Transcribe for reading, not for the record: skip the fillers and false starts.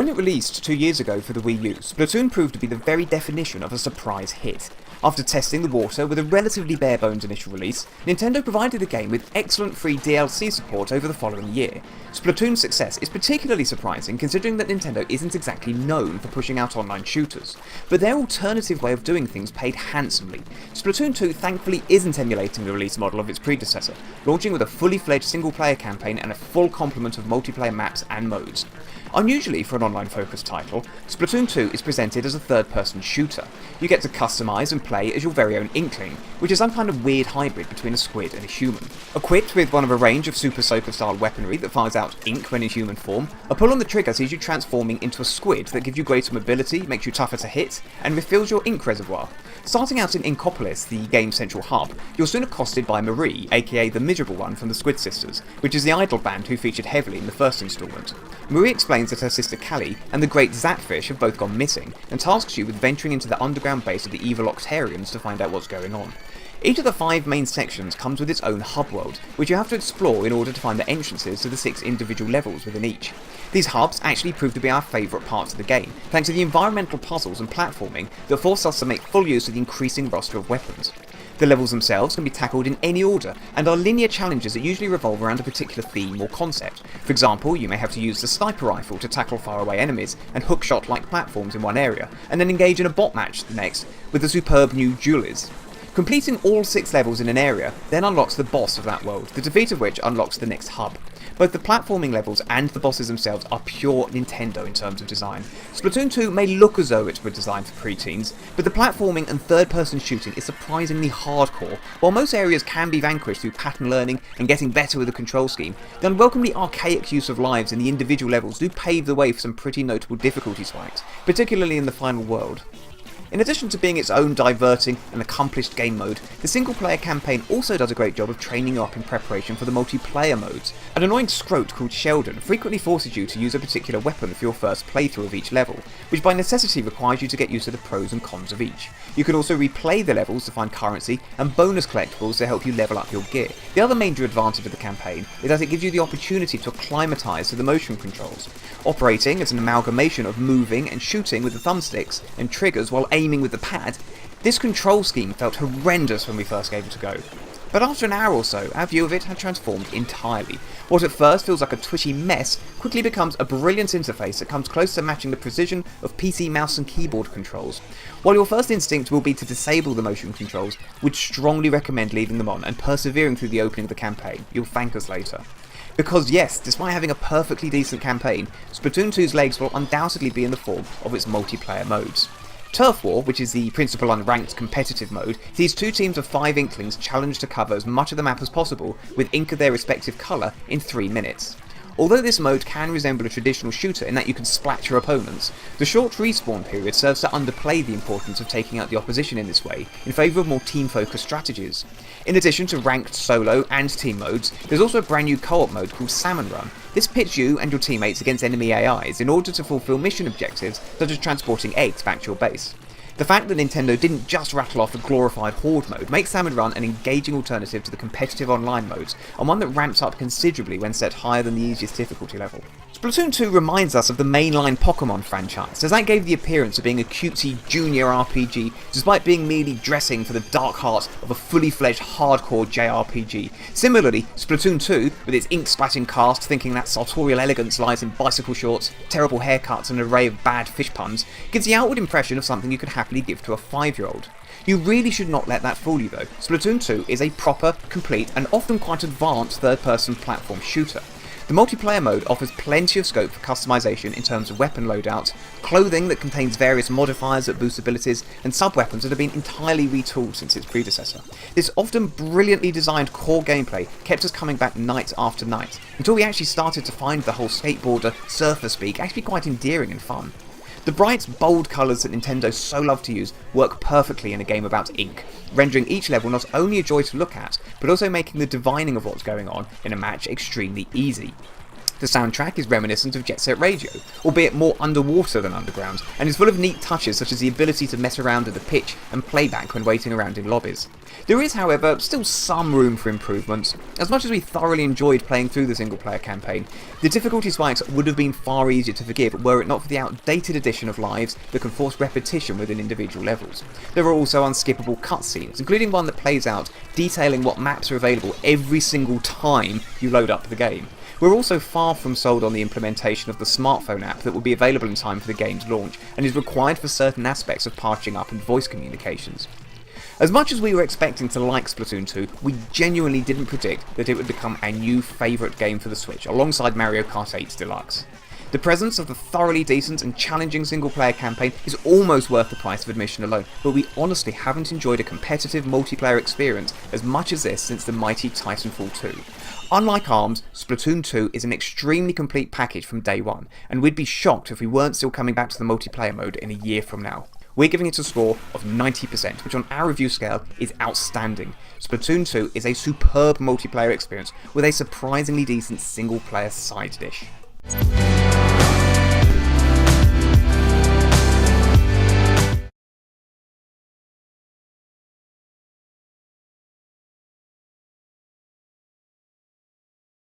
When it released 2 years ago for the Wii U, Splatoon proved to be the very definition of a surprise hit. After testing the water with a relatively bare-bones initial release, Nintendo provided the game with excellent free DLC support over the following year. Splatoon's success is particularly surprising considering that Nintendo isn't exactly known for pushing out online shooters, but their alternative way of doing things paid handsomely. Splatoon 2 thankfully isn't emulating the release model of its predecessor, launching with a fully fledged single-player campaign and a full complement of multiplayer maps and modes. Unusually for an online-focused title, Splatoon 2 is presented as a third-person shooter. You get to customise and play as your very own Inkling, which is some kind of weird hybrid between a squid and a human. Equipped with one of a range of Super Soaker-style weaponry that fires out ink when in human form, a pull on the trigger sees you transforming into a squid that gives you greater mobility, makes you tougher to hit, and refills your ink reservoir. Starting out in Inkopolis, the game's central hub, you're soon accosted by Marie, aka the Miserable One from the Squid Sisters, which is the idol band who featured heavily in the first instalment. Marie explains that her sister Callie and the great Zapfish have both gone missing, and tasks you with venturing into the underground base of the evil Octarians to find out what's going on. Each of the 5 main sections comes with its own hub world, which you have to explore in order to find the entrances to the 6 individual levels within each. These hubs actually prove to be our favourite parts of the game, thanks to the environmental puzzles and platforming that force us to make full use of the increasing roster of weapons. The levels themselves can be tackled in any order, and are linear challenges that usually revolve around a particular theme or concept. For example, you may have to use the sniper rifle to tackle faraway enemies and hookshot-like platforms in one area, and then engage in a bot match the next with the superb new Duelies. Completing all 6 levels in an area then unlocks the boss of that world, the defeat of which unlocks the next hub. Both the platforming levels and the bosses themselves are pure Nintendo in terms of design. Splatoon 2 may look as though it were designed for preteens, but the platforming and third-person shooting is surprisingly hardcore. While most areas can be vanquished through pattern learning and getting better with the control scheme, the unwelcomely archaic use of lives in the individual levels do pave the way for some pretty notable difficulty spikes, particularly in the final world. In addition to being its own diverting and accomplished game mode, the single-player campaign also does a great job of training you up in preparation for the multiplayer modes. An annoying scrote called Sheldon frequently forces you to use a particular weapon for your first playthrough of each level, which by necessity requires you to get used to the pros and cons of each. You can also replay the levels to find currency and bonus collectibles to help you level up your gear. The other major advantage of the campaign is that it gives you the opportunity to acclimatise to the motion controls. Operating as an amalgamation of moving and shooting with the thumbsticks and triggers while aiming with the pad, this control scheme felt horrendous when we first gave it a go. But after an hour or so, our view of it had transformed entirely. What at first feels like a twitchy mess quickly becomes a brilliant interface that comes close to matching the precision of PC mouse and keyboard controls. While your first instinct will be to disable the motion controls, we'd strongly recommend leaving them on and persevering through the opening of the campaign. You'll thank us later. Because yes, despite having a perfectly decent campaign, Splatoon 2's legs will undoubtedly be in the form of its multiplayer modes. Turf War, which is the principal unranked competitive mode, sees 2 teams of 5 Inklings challenged to cover as much of the map as possible with ink of their respective colour in 3 minutes. Although this mode can resemble a traditional shooter in that you can splat your opponents, the short respawn period serves to underplay the importance of taking out the opposition in this way, in favour of more team-focused strategies. In addition to ranked solo and team modes, there's also a brand new co-op mode called Salmon Run. This pits you and your teammates against enemy AIs in order to fulfil mission objectives such as transporting eggs back to your base. The fact that Nintendo didn't just rattle off a glorified Horde mode makes Salmon Run an engaging alternative to the competitive online modes, and one that ramps up considerably when set higher than the easiest difficulty level. Splatoon 2 reminds us of the mainline Pokémon franchise, as that gave the appearance of being a cutesy junior RPG despite being merely dressing for the dark heart of a fully fledged hardcore JRPG. Similarly, Splatoon 2, with its ink-splatting cast thinking that sartorial elegance lies in bicycle shorts, terrible haircuts and an array of bad fish puns, gives the outward impression of something you could happily give to a 5-year-old. You really should not let that fool you though. Splatoon 2 is a proper, complete and often quite advanced third-person platform shooter. The multiplayer mode offers plenty of scope for customization in terms of weapon loadouts, clothing that contains various modifiers that boost abilities, and sub-weapons that have been entirely retooled since its predecessor. This often brilliantly designed core gameplay kept us coming back night after night, until we actually started to find the whole skateboarder, surfer speak actually quite endearing and fun. The bright, bold colours that Nintendo so love to use work perfectly in a game about ink, rendering each level not only a joy to look at, but also making the divining of what's going on in a match extremely easy. The soundtrack is reminiscent of Jet Set Radio, albeit more underwater than underground, and is full of neat touches such as the ability to mess around with the pitch and playback when waiting around in lobbies. There is, however, still some room for improvements. As much as we thoroughly enjoyed playing through the single player campaign, the difficulty spikes would have been far easier to forgive were it not for the outdated addition of lives that can force repetition within individual levels. There are also unskippable cutscenes, including one that plays out detailing what maps are available every single time you load up the game. We're also far from sold on the implementation of the smartphone app that will be available in time for the game's launch and is required for certain aspects of parching up and voice communications. As much as we were expecting to like Splatoon 2, we genuinely didn't predict that it would become our new favourite game for the Switch, alongside Mario Kart 8 Deluxe. The presence of the thoroughly decent and challenging single-player campaign is almost worth the price of admission alone, but we honestly haven't enjoyed a competitive multiplayer experience as much as this since the mighty Titanfall 2. Unlike ARMS, Splatoon 2 is an extremely complete package from day one, and we'd be shocked if we weren't still coming back to the multiplayer mode in a year from now. We're giving it a score of 90%, which on our review scale is outstanding. Splatoon 2 is a superb multiplayer experience with a surprisingly decent single-player side dish.